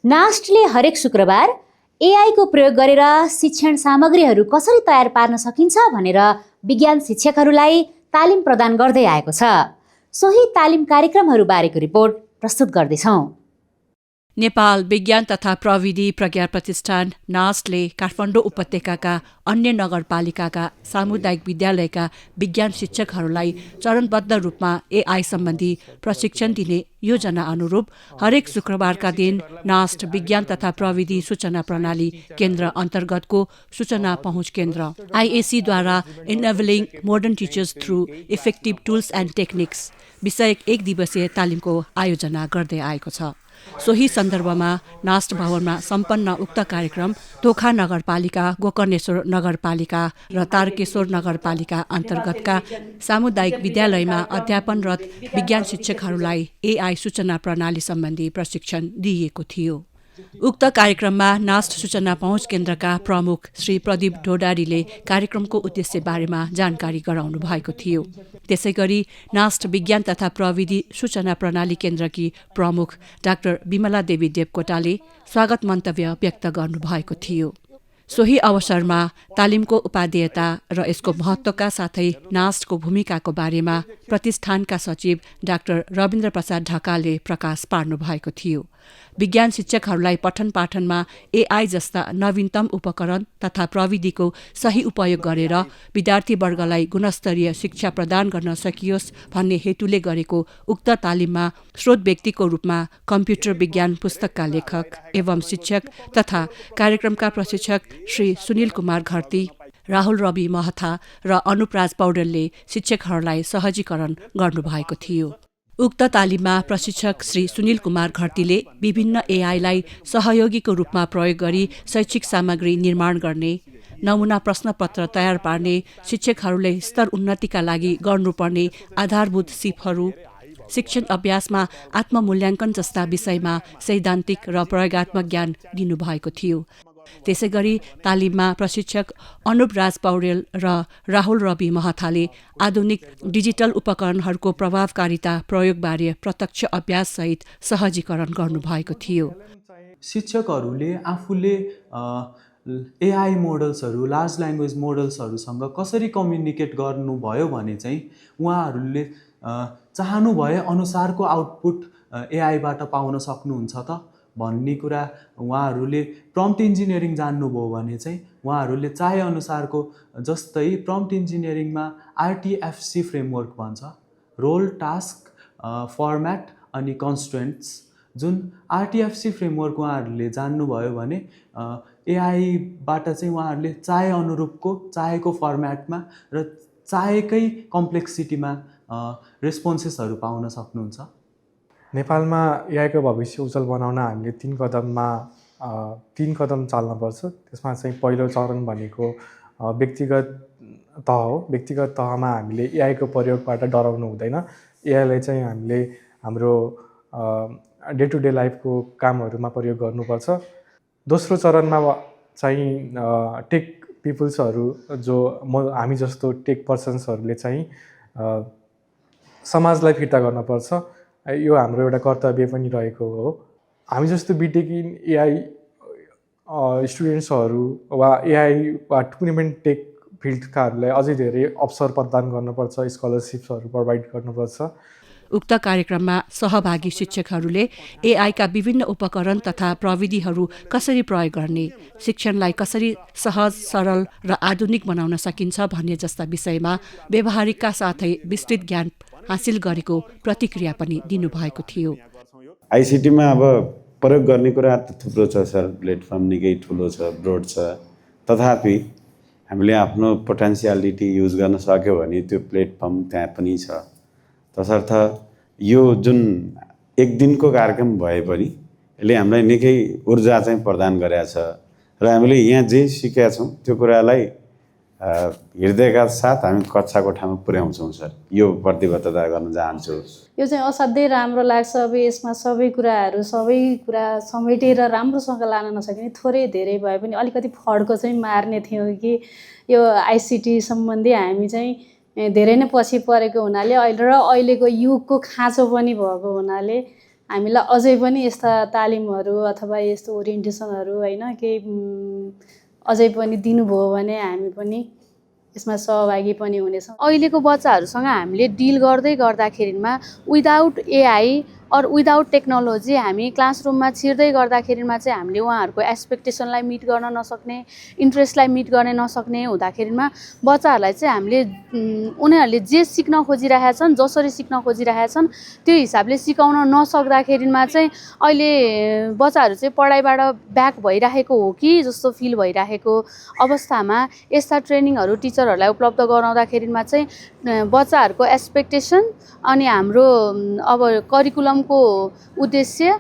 नास्टले हरेक शुक्रबार एआईको प्रयोग गरेर शिक्षण सामग्रीहरू कसरी तयार पार्न सकिन्छ भनेर विज्ञान शिक्षकहरूलाई तालिम प्रदान गर्दै आएको छ। सोही तालिम कार्यक्रमहरू बारेको रिपोर्ट प्रस्तुत गर्दैछौँ। नेपाल विज्ञान तथा प्रविधि प्रज्ञा प्रतिष्ठान नास्टले काठमाडौँ उपत्यकाका अन्य नगरपालिकाका सामुदायिक विद्यालयका विज्ञान शिक्षकहरूलाई चरणबद्ध रूपमा एआई सम्बन्धी प्रशिक्षण दिने योजना अनुरूप हरेक शुक्रबारका दिन नास्ट विज्ञान तथा प्रविधि सूचना प्रणाली केन्द्र अन्तर्गतको सूचना पहुँच केन्द्र आइएसीद्वारा enabling modern teachers through effective tools and techniques विषयक 1 दिवसीय तालिमको आयोजना गर्दै आएको छ। सोही सन्दर्भमा नास्ट भवनमा सम्पन्न उक्त कार्यक्रम तोखा नगरपालिका, गोकर्णेश्वर नगरपालिका र तारकेश्वर नगरपालिका अन्तर्गतका सामुदायिक विद्यालयमा अध्यापनरत विज्ञान शिक्षकहरूलाई एआई सूचना प्रणाली सम्बन्धी प्रशिक्षण दिइएको थियो। उक्त कार्यक्रममा नास्ट सूचना पहुँच केन्द्रका प्रमुख श्री प्रदीप ढोडारीले कार्यक्रमको उद्देश्य बारेमा जानकारी गराउनु भएको थियो। त्यसैगरी नास्ट विज्ञान तथा प्रविधि सूचना प्रणाली केन्द्रकी प्रमुख डाक्टर विमला देवी देवकोटाले स्वागत मन्तव्य व्यक्त गर्नुभएको थियो। सोही अवसरमा तालिमको उपादेयता र यसको महत्त्वका साथै नास्टको भूमिकाको बारेमा प्रतिष्ठानका सचिव डाक्टर रविन्द्र प्रसाद ढकालले प्रकाश पार्नु भएको थियो। विज्ञान शिक्षकहरूलाई पठन पाठनमा एआई जस्ता नवीनतम उपकरण तथा प्रविधिको सही उपयोग गरेर विद्यार्थीवर्गलाई गुणस्तरीय शिक्षा प्रदान गर्न सकियोस् भन्ने हेतुले गरेको उक्त तालिममा स्रोत व्यक्तिको रूपमा कम्प्युटर विज्ञान पुस्तकका लेखक एवं शिक्षक तथा कार्यक्रमका प्रशिक्षक श्री सुनिल कुमार घरती, राहुल रवि महथा र अनुपराज पौडेलले शिक्षकहरूलाई सहजीकरण गर्नुभएको थियो। उक्त तालिममा प्रशिक्षक श्री सुनिल कुमार घरतीले विभिन्न एआईलाई सहयोगीको रूपमा प्रयोग गरी शैक्षिक सामग्री निर्माण गर्ने, नमुना प्रश्नपत्र तयार पार्ने, शिक्षकहरूले स्तर उन्नतिका लागि गर्नुपर्ने आधारभूत सिपहरू, शिक्षण अभ्यासमा आत्ममूल्याङ्कन जस्ता विषयमा सैद्धान्तिक र प्रयोगात्मक ज्ञान दिनुभएको थियो। त्यसैगरी तालिममा प्रशिक्षक अनुपराज पौडेल र राहुल रवि महथाले आधुनिक डिजिटल उपकरणहरूको प्रभावकारिता प्रयोगबारे प्रत्यक्ष अभ्याससहित सहजीकरण गर्नुभएको थियो। शिक्षकहरूले आफूले एआई मोडल्सहरू, लार्ज ल्याङ्ग्वेज मोडल्सहरूसँग कसरी कम्युनिकेट गर्नुभयो भने चाहिँ उहाँहरूले चाहनुभए अनुसारको आउटपुट एआईबाट पाउन सक्नुहुन्छ त भन्ने कुरा उहाँहरूले प्रम्प्ट इन्जिनियरिङ जान्नुभयो भने चाहिँ उहाँहरूले चाहे अनुसारको, जस्तै प्रम्प्ट इन्जिनियरिङमा आरटिएफसी फ्रेमवर्क भन्छ, रोल, टास्क, फर्म्याट अनि कन्स्ट्रेन्ट्स। जुन आरटिएफसी फ्रेमवर्क उहाँहरूले जान्नुभयो भने एआईबाट चाहिँ उहाँहरूले चाहे अनुरूपको, चाहेको फर्म्याटमा र चाहेकै कम्प्लेक्सिटीमा रेस्पोन्सेसहरू पाउन सक्नुहुन्छ। नेपालमा एआईको भविष्य उज्जवल बनाउन हामीले 3 कदम चाल्नुपर्छ। त्यसमा चाहिँ पहिलो चरण भनेको व्यक्तिगत तह हो। व्यक्तिगत तहमा हामीले एआईको प्रयोगबाट डराउनु हुँदैन। एआईलाई चाहिँ हामीले हाम्रो डे टु डे लाइफको कामहरूमा प्रयोग गर्नुपर्छ। दोस्रो चरणमा चाहिँ टेक पिपुल्सहरू, जो हामी जस्तो टेक पर्सन्सहरूले चाहिँ समाजलाई फिर्ता गर्नुपर्छ। यो हाम्रो एउटा कर्तव्य पनि रहेको हो। हामी जस्तो बिटेक इन एआई स्टुडेन्ट्सहरू वा एआई वा कुनै पनि टेक फिल्डकाहरूलाई अझै धेरै अवसर प्रदान गर्नुपर्छ, स्कलरसिप्सहरू प्रोभाइड गर्नुपर्छ। उक्त कार्यक्रममा सहभागी शिक्षकहरूले एआईका विभिन्न उपकरण तथा प्रविधिहरू कसरी प्रयोग गर्ने, शिक्षणलाई कसरी सहज, सरल र आधुनिक बनाउन सकिन्छ भन्ने जस्ता विषयमा व्यवहारिकका साथै विस्तृत ज्ञान हासिल गरेको प्रतिक्रिया पनि दिनुभएको थियो। आइसिटीमा अब प्रयोग गर्ने कुरा त थुप्रो छ सर, प्लेटफर्म निकै ठुलो छ, ब्रोड छ। तथापि हामीले आफ्नो पोटेन्सियालिटी युज गर्न सक्यो भने त्यो प्लेटफर्म त्यहाँ पनि छ। तसर्थ यो जुन 1 दिनको कार्यक्रम भए पनि यसले हामीलाई निकै ऊर्जा चाहिँ प्रदान गरेको छ र हामीले यहाँ जे सिकेका छौँ त्यो कुरालाई हृदयका साथ हामी कक्षा कोठामा पुर्याउँछौँ सर। यो प्रतिबद्धता गर्न चाहन्छु। यो चाहिँ असाध्यै राम्रो लाग्छ। अब यसमा सबै कुरा समेटेर राम्रोसँग लान नसकिने, थोरै धेरै भए पनि अलिकति फड्को चाहिँ मार्ने थियौँ कि यो आइसिटी सम्बन्धी हामी चाहिँ धेरै नै पछि परेको हुनाले अहिलेको युगको खाँचो पनि भएको हुनाले हामीलाई अझै पनि यस्ता तालिमहरू अथवा यस्तो ओरिएन्टेसनहरू होइन केही अझै पनि दिनुभयो भने हामी पनि यसमा सहभागी पनि हुनेछौँ। अहिलेको बच्चाहरूसँग हामीले डिल गर्दै गर्दाखेरिमा without AI or without technology हामी क्लासरुममा छिर्दै गर्दाखेरिमा चाहिँ हामीले उहाँहरूको एक्सपेक्टेसनलाई मिट गर्न नसक्ने, इन्ट्रेस्टलाई मिट गर्न नसक्ने हुँदाखेरिमा बच्चाहरूलाई चाहिँ हामीले उनीहरूले जे सिक्न खोजिरहेका छन्, जसरी सिक्न खोजिरहेका छन् त्यो हिसाबले सिकाउन नसक्दाखेरिमा चाहिँ अहिले बच्चाहरू चाहिँ पढाइबाट ब्याक भइरहेको हो कि जस्तो फिल भइरहेको अवस्थामा यस्ता ट्रेनिङहरू टिचरहरूलाई उपलब्ध गराउँदाखेरिमा चाहिँ बच्चाहरूको एक्सपेक्टेसन अनि हाम्रो अब करिकुलमको उद्देश्य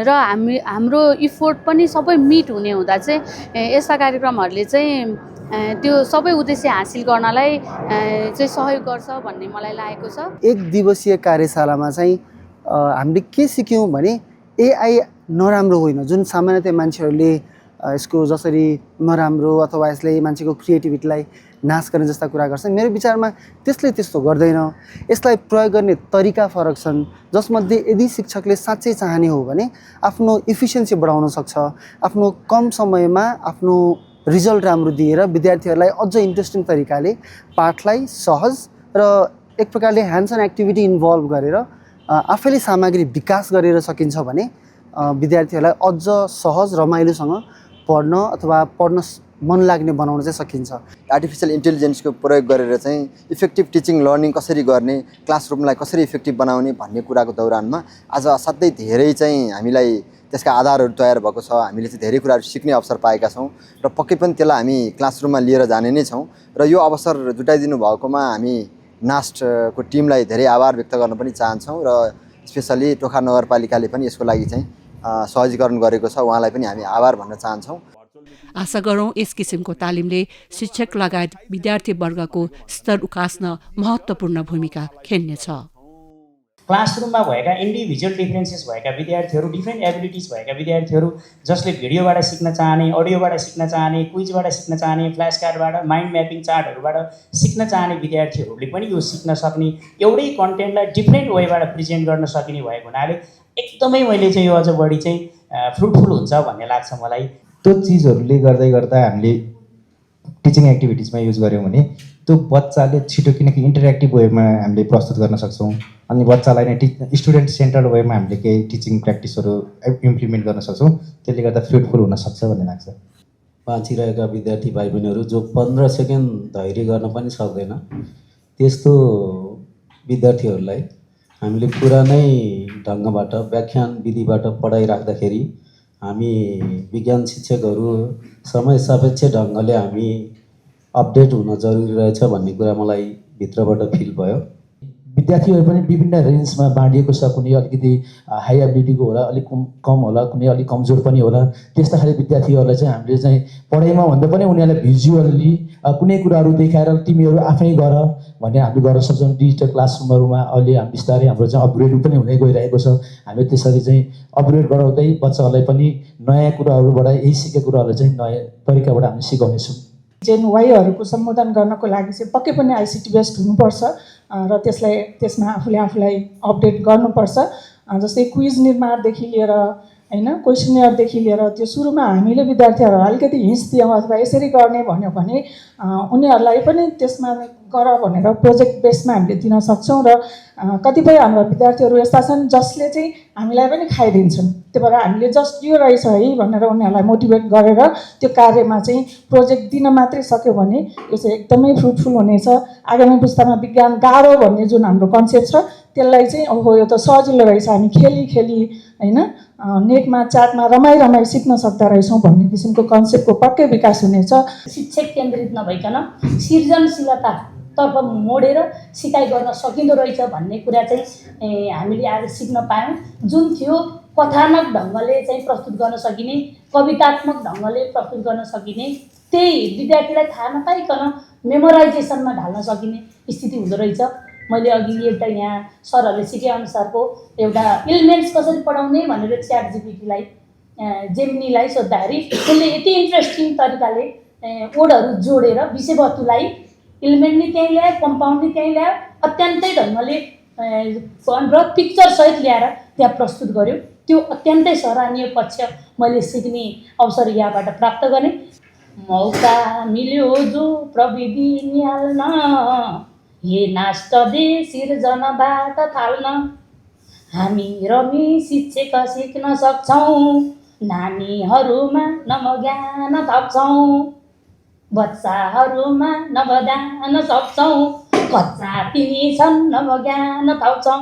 र हाम्रो इफोर्ट पनि सबै मिट हुने हुँदा चाहिँ यस्ता कार्यक्रमहरूले चाहिँ त्यो सबै उद्देश्य हासिल गर्नलाई चाहिँ सहयोग गर्छ भन्ने मलाई लागेको छ। एक दिवसीय कार्यशालामा चाहिँ हामीले के सिक्यौँ भने एआई नराम्रो होइन, जुन सामान्यतया मान्छेहरूले यसको जसरी नराम्रो अथवा यसले मान्छेको क्रिएटिभिटीलाई नाश गर्ने जस्ता कुरा गर्छन्, मेरो विचारमा त्यसले त्यस्तो गर्दैन। यसलाई प्रयोग गर्ने तरिका फरक छन्, जसमध्ये यदि शिक्षकले साँच्चै चाहने हो भने आफ्नो इफिसियन्सी बढाउन सक्छ, आफ्नो कम समयमा आफ्नो रिजल्ट राम्रो दिएर विद्यार्थीहरूलाई अझ इन्ट्रेस्टिङ तरिकाले पाठलाई सहज र एक प्रकारले ह्यान्ड्स अन एक्टिभिटी इन्भल्भ गरेर आफैले सामग्री विकास गरेर सकिन्छ भने विद्यार्थीहरूलाई अझ सहज रमाइलोसँग पढ्न अथवा पढ्न मन लाग्ने बनाउन चाहिँ सकिन्छ। आर्टिफिसियल इन्टेलिजेन्सको प्रयोग गरेर चाहिँ इफेक्टिभ टिचिङ लर्निङ कसरी गर्ने, क्लासरुमलाई कसरी इफेक्टिभ बनाउने भन्ने कुराको दौरानमा आज असाध्यै धेरै चाहिँ हामीलाई त्यसका आधारहरू तयार भएको छ। हामीले चाहिँ धेरै कुराहरू सिक्ने अवसर पाएका छौँ र पक्कै पनि त्यसलाई हामी क्लासरुममा लिएर जाने नै छौँ र यो अवसर जुटाइदिनु भएकोमा हामी नास्टको टिमलाई धेरै आभार व्यक्त गर्न पनि चाहन्छौँ र स्पेसली टोखा नगरपालिकाले पनि यसको लागि चाहिँ सहजीकरण गरेको छ, उहाँलाई पनि हामी आभार भन्न चाहन्छौँ। आशा गरौँ यस किसिमको तालिमले शिक्षक लगायत विद्यार्थीवर्गको स्तर उकास्न महत्त्वपूर्ण भूमिका खेल्नेछ। क्लासरुममा भएका इन्डिभिजुअल डिफरेन्सेस भएका विद्यार्थीहरू, डिफ्रेन्ट एबिलिटिज भएका विद्यार्थीहरू जसले भिडियोबाट सिक्न चाहने, अडियोबाट सिक्न चाहने, क्विजबाट सिक्न चाहने, फ्ल्यास कार्डबाट, माइन्ड म्यापिङ चार्टहरूबाट सिक्न चाहने विद्यार्थीहरूले पनि यो सिक्न सक्ने, एउटै कन्टेन्टलाई डिफ्रेन्ट वेबाट प्रेजेन्ट गर्न सकिने भएको हुनाले एकदमै मैले चाहिँ यो अझ बढी चाहिँ फ्रुटफुल हुन्छ भन्ने लाग्छ मलाई। त्यो चिजहरूले गर्दा हामीले टिचिङ एक्टिभिटिजमा युज गऱ्यौँ भने त्यो बच्चाले छिटो, किनकि इन्टरेक्टिभ वेमा हामीले प्रस्तुत गर्न सक्छौँ अनि बच्चालाई नै स्टुडेन्ट सेन्ट्रल वेमा हामीले केही टिचिङ प्र्याक्टिसहरू इम्प्लिमेन्ट गर्न सक्छौँ, त्यसले गर्दा फ्रुटफुल हुनसक्छ भन्ने लाग्छ। बाँचिरहेका विद्यार्थी भाइ बहिनीहरू जो 15 सेकेन्ड धैर्य गर्न पनि सक्दैन, त्यस्तो विद्यार्थीहरूलाई हामीले पुरानै ढङ्गबाट व्याख्यान विधिबाट पढाइराख्दाखेरि हामी विज्ञान शिक्षकहरू समय सापेक्ष ढङ्गले हामी अपडेट हुन जरुरी रहेछ भन्ने कुरा मलाई भित्रबाट फिल भयो। विद्यार्थीहरू पनि विभिन्न रेन्जमा बाँडिएको छ, कुनै अलिकति हाई एबिलिटीको होला, अलिक कम होला, कुनै अलिक कमजोर पनि होला। त्यस्ता खाले विद्यार्थीहरूलाई चाहिँ हामीले चाहिँ पढाइमा भन्दा पनि उनीहरूलाई भिजुअल्ली कुनै कुराहरू देखाएर तिमीहरू आफै गर भन्ने हामीले गर्न सक्छौँ। डिजिटल क्लासरुमहरूमा अहिले हामी बिस्तारै हाम्रो चाहिँ अपग्रेड पनि हुँदै गइरहेको छ। हामीले त्यसरी चाहिँ अपग्रेड गराउँदै बच्चाहरूलाई पनि नयाँ कुराहरूबाट यही सिकेको कुराहरू चाहिँ नयाँ तरिकाबाट हामी सिकाउनेछौँ। जेन वाईहरूको सम्बोधन गर्नको लागि चाहिँ पक्कै पनि आइसिटी बेस्ड हुनुपर्छ र त्यसमा आफूलाई अपडेट गर्नुपर्छ। जस्तै क्विज निर्माणदेखि लिएर हैन, क्वेसनयरदेखि लिएर त्यो सुरुमा हामीले विद्यार्थीहरूलाई अलिकति हिन्स दियौँ अथवा यसरी गर्ने भन्यो भने उनीहरूलाई पनि त्यसमा गर भनेर प्रोजेक्ट बेसमा हामीले दिन सक्छौँ। र कतिपय हाम्रा विद्यार्थीहरू यस्ता छन् जसले चाहिँ हामीलाई पनि खाइदिन्छन्, त्यही भएर हामीले जस्ट यो रहेछ है भनेर उनीहरूलाई मोटिभेट गरेर त्यो कार्यमा चाहिँ प्रोजेक्ट दिन मात्रै सक्यो भने यो चाहिँ एकदमै फ्रुटफुल हुनेछ। आगामी पुस्तामा विज्ञान गाह्रो भन्ने जुन हाम्रो कन्सेप्ट छ त्यसलाई चाहिँ ओहो यो त सजिलो रहेछ, हामी खेली हैन नेटमा च्याटमा रमाइ सिक्न सक्दा रहेछौँ भन्ने किसिमको कन्सेप्टको पक्कै विकास हुनेछ। शिक्षक केन्द्रित नभइकन सृजनशीलतातर्फ मोडेर सिकाइ गर्न सकिँदो रहेछ भन्ने कुरा चाहिँ हामीले आज सिक्न पायौँ। जुन थियो कथात्मक ढङ्गले चाहिँ प्रस्तुत गर्न सकिने, कवितात्मक ढङ्गले प्रस्तुत गर्न सकिने, त्यही विद्यार्थीलाई थाहा नपाइकन मेमोराइजेसनमा ढाल्न सकिने स्थिति हुँदो रहेछ। मैले अघि एउटा यहाँ सरहरूले सिकेअनुसारको एउटा इलिमेन्ट्स कसरी पढाउने भनेर च्याट जिपिटीलाई जेमिनीलाई सोद्धाखेरि त्यसले यति इन्ट्रेस्टिङ तरिकाले वर्डहरू जोडेर विषयवस्तुलाई इलिमेन्ट नि त्यहीँ ल्यायो, कम्पाउन्ड नि त्यहीँ ल्यायो, अत्यन्तै ढङ्गले र पिक्चरसहित ल्याएर त्यहाँ प्रस्तुत गर्यो। त्यो अत्यन्तै सराहनीय पक्ष मैले सिक्ने अवसर यहाँबाट प्राप्त गरेँ। मौका मिल्यो जो प्रविधि निहाल्न, हे नास्ट दे सिर्जनाबाट थाल्न, हामी रमी शिक्षक सिक्न सक्छौँ, नानीहरूमा नवज्ञान थप्छौँ, बच्चाहरूमा नवदान सक्छौँ, कच्चा तिनी छन् नवज्ञान थप्छौँ।